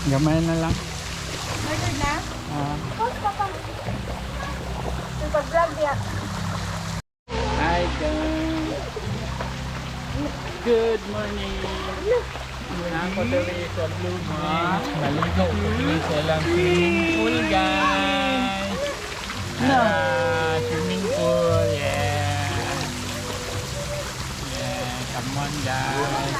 Gamay na lang. Murdered na? Oh, papa. Pag-vlog niya. Hi guys. Good morning. Ako dali sa Blue Moon. Maligo ko dali sa ilang swimming pool guys. Swimming pool, yeah. Yeah, come on guys.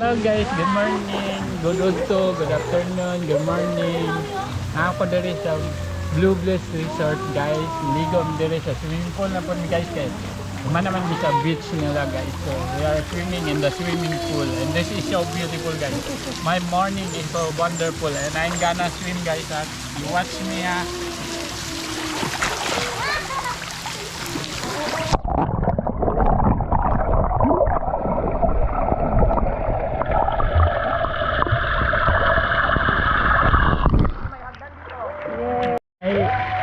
Hello guys, good morning. Good udto, good afternoon, good morning. Ako dali sa Blue Bliss Resort guys. Ligo dali sa swimming pool na po guys guys. Naman naman di sa beach nila guys. So we are swimming in the swimming pool and this is so beautiful guys. My morning is so wonderful and I'm gonna swim guys. You watch me ha.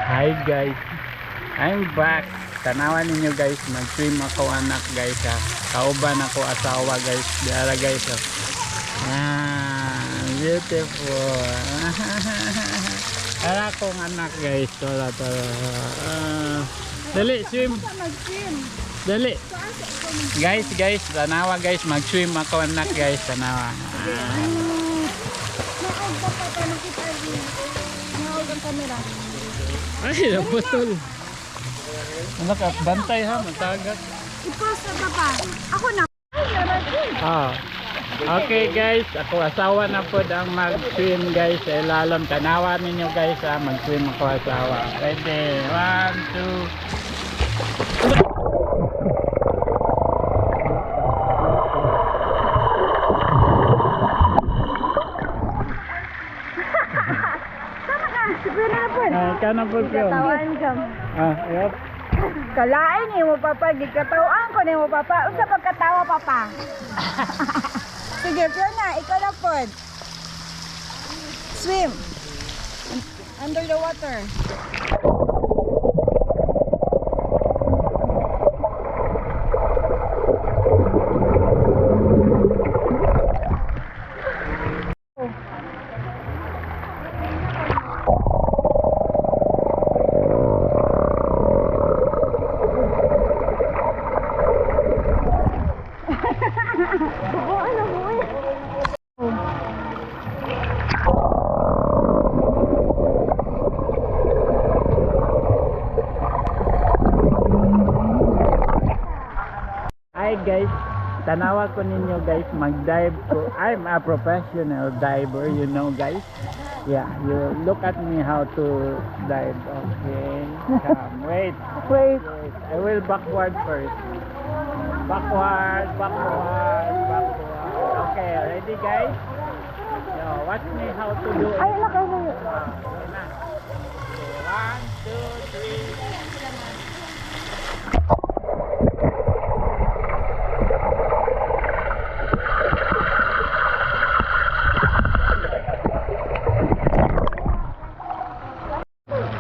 Hi guys. I'm back. Tanawan ninyo guys, mag-swim ako anak guys ha. Kauban ako asawa guys. Diara guys ha. Beautiful. Ara akong anak guys. Tara. Dali, swim. Dali. Guys, tanawa guys, mag-swim ako anak guys. Tanawa. Ay, naputol. Anak, bantay ha, matagat. I-post na pa. Ako na. Okay guys, ako asawa na po ang mag-swim guys sa ilalim. Tanawa ninyo guys ha, mag-swim ako asawa. Ready, 1, 2. Kana po siya. Katawan ka. Yep. Kalain ni mo papa, gikatawaan ko ni mo papa. Unsa pagkatawa papa? Sige, Fiona, ikaw na po. Swim. Under the water. Hi guys, tanawa ko ninyo guys, mag-dive ko. I'm a professional diver, you know guys. Yeah, you look at me how to dive. Okay, come, wait. I will backward first. Backward. Okay, ready guys? So, watch me how to do it. Ay, nakasayo. Okay na. 1, 2, 3.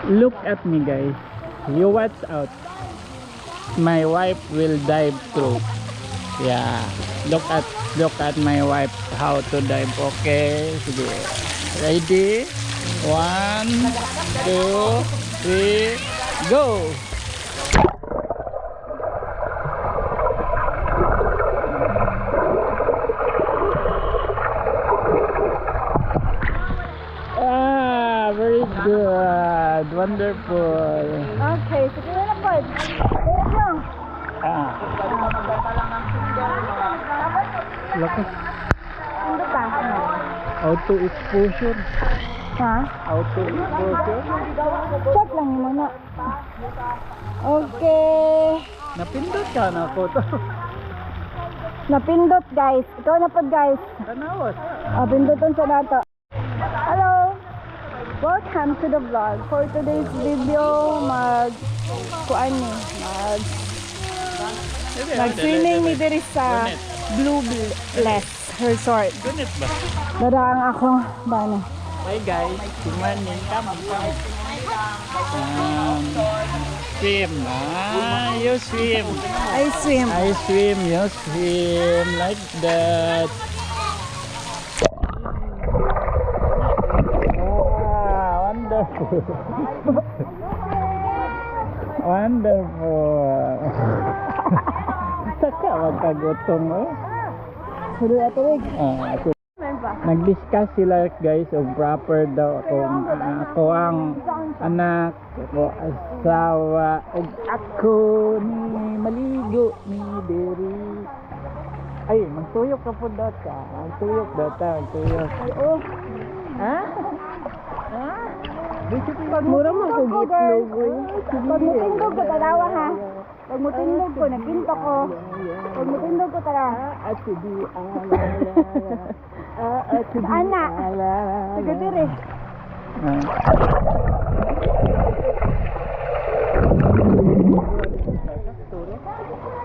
Look at me guys, you watch out. My wife will dive through. Yeah, look at my wife how to dive. Okay, sige. Ready? 1, 2, 3, go. Very good. Wonderful. Okay, sige na po. Wait lang. Lakas. Ano pa? Auto exposure. Ha? Auto exposure. Check lang yung mga. Okay. Napindot ka na ako to. Napindot guys. Ikaw na po guys. Tanawas. Pinduton sa nato. Hello. Welcome to the vlog. For today's video, mag-swimming ni diri sa Blue Bliss Resort. Gunit ba? Daraang ako. Bano? Hi guys. Good morning. Come on. Swim. You swim. I swim. I swim. You swim. Like that. Wonderful. Wonderful. Saka magkagutom eh. Sulit at tuwig. Nag-discuss sila guys of proper daw kung ako ang anak, ako asawa, ug ako ni maligo ni Deri. Ay, magtuyok ka po data. Magtuyok data, magtuyok. Ay, oh. Ha? Ha? Mura mo ko gitlog. Pag mutindog ko, tarawa ha. Pag mutindog ko, nagpinto ko. Pag mutindog ko, tarawa. At di Anak. Sige, dire.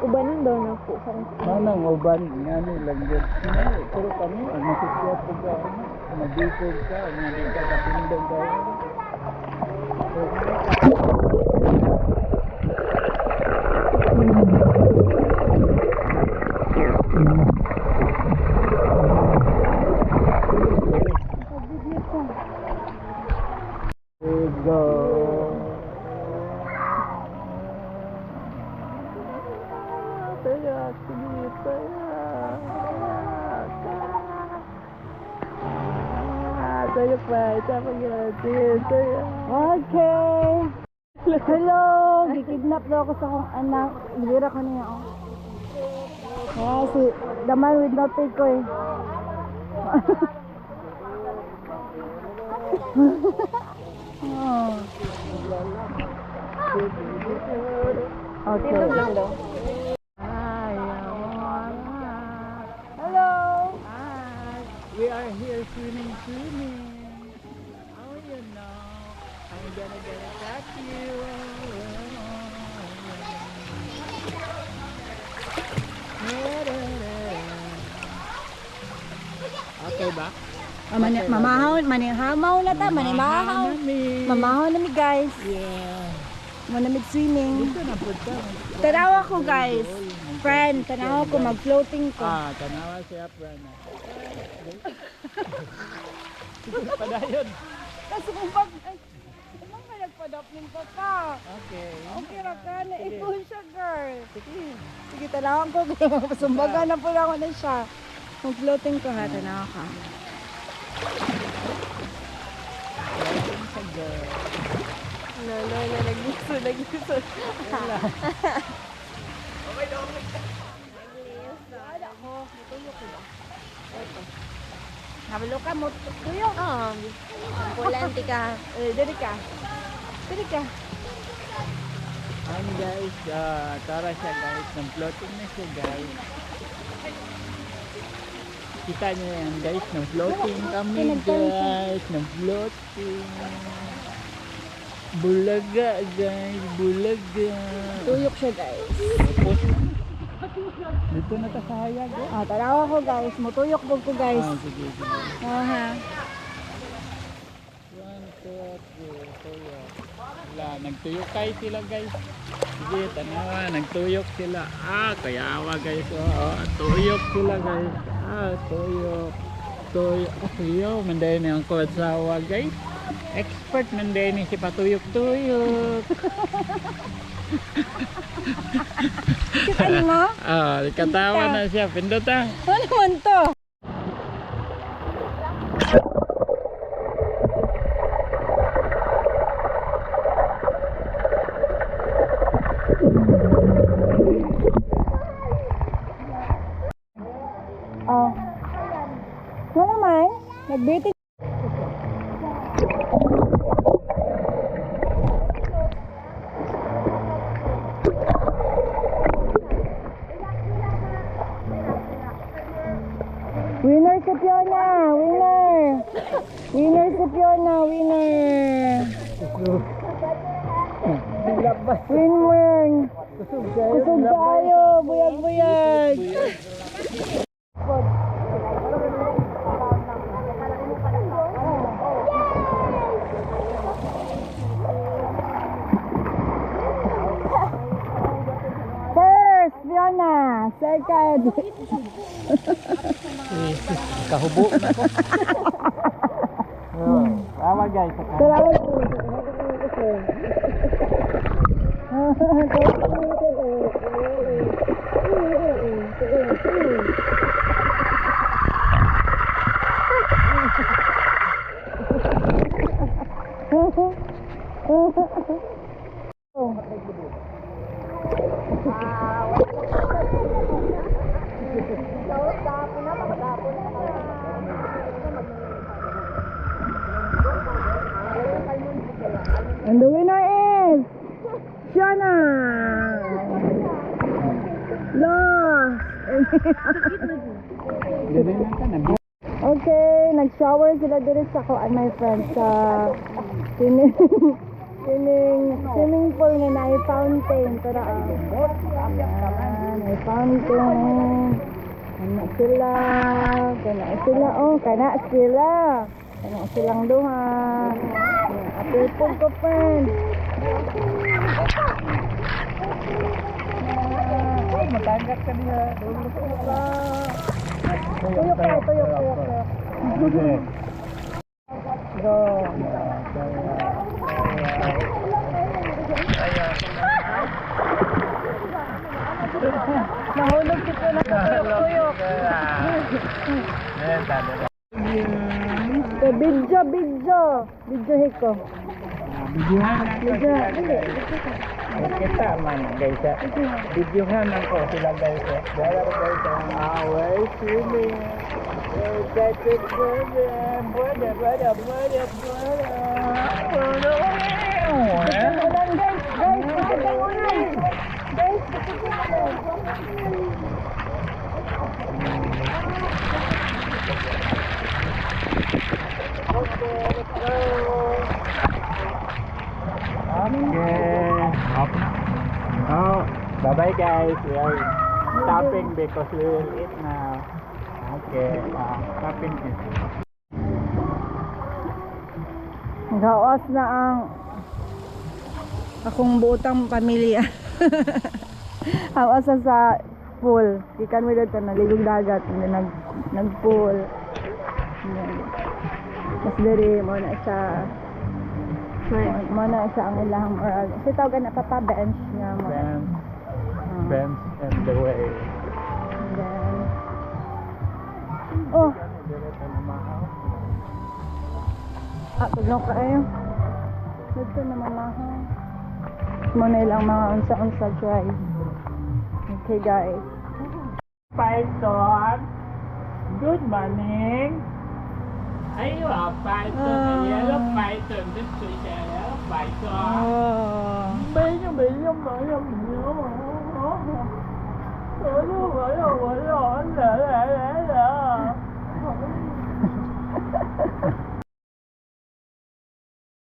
Ubanan daw na po. Manang uban nga nilang good. Pero kami, masisya po ka, magikog ka, hindi ka kapindog ka. Go. Tayak, sige, tayak. Tayak pa, isa pa gratis, tayak. Okay. Hello. Gikidnap daw ako sa akong anak. Ibira ko niya ako. Kaya si Daman with no take ko eh. Oh. Okay. Tindog lang daw. Hello. Hi. We are here swimming. Oh, you know, I'm gonna catch you. Okay ba? Mamahaw, manihamaw na ta, manimahaw. Mamahaw na mi guys. Yeah. Manamig swimming. Dito na po ka. Tanawa ko guys. Friend, tanawa ko mag-floating ko. Tanawa siya, friend. Padayon. Kasi kung pag... Ay, anong ka nagpadap ng papa? Okay. Okay ra ka na. Ikaw siya girl. Sige, tanawan ko. Pasumbagan na po ako na siya. Mag-floating ko ha, tanawa ka. No, naggusto. Habalo ka mo. Tuyok. Pulante ka. Dali ka. Dali ka. Ayan guys, tara siya guys. Nag-floating na siya guys. Kita niyo yan guys, nag-floating kami guys. Nag-floating. Bulaga guys, bulaga. Tuyok siya guys. Tapos, dito na ta sa hayag eh. Tanawa ko guys. Mutuyok po ko guys. Sige. Ha. 1, 2, 3, tuyok. Wala, nagtuyok kayo sila guys. Sige, tanawa, nagtuyok sila. Kayawa guys. Tuyok sila guys. Tuyok. Tuyok. Manday na ang kuwatsawa guys. Expert manday ni si patuyok-tuyok. Kita mo? Katawa na siya. Pindot ah. Ano naman to? Ano naman? Nag-beauty. Winner si Fiona! Winner! Winner si Fiona! Winner! Winner! Kusog tayo! Buyag-buyag! First, Fiona! Second! Eh, sis, kahubo na ko. Tama guys. Salamat po. And the winner is Shana. Lost. Okay, nag-shower sila dito sa ko and my friends sa swimming pool na may fountain. Pero may fountain. Kana silang duha. Apil po ko, friends. Matanggat ka niya. Tuyok. Go. Nahulog si ko na tuyok. Video hiko. Kita man guys. Videohan ako sila guys. Dala guys ang away swimming. Oh, bye-bye guys. We are stopping because we will eat now. Okay, stopping it. Gawas na ang akong buotang pamilya. Hawas na sa pool. Ikan mo dito, naligong dagat. Nag-pool. Mas diri mo na siya. Mo na siya ang ilang oral. Kasi tawagan na bench nga mo. Bench and the way. Then, oh! Tugnaw ka kayo. Dito na mamahaw. Muna ilang mga unsa-unsa dry. Okay guys. Python. Good morning. Ayo, python. Yellow python. This is yellow python. Oh. Bello.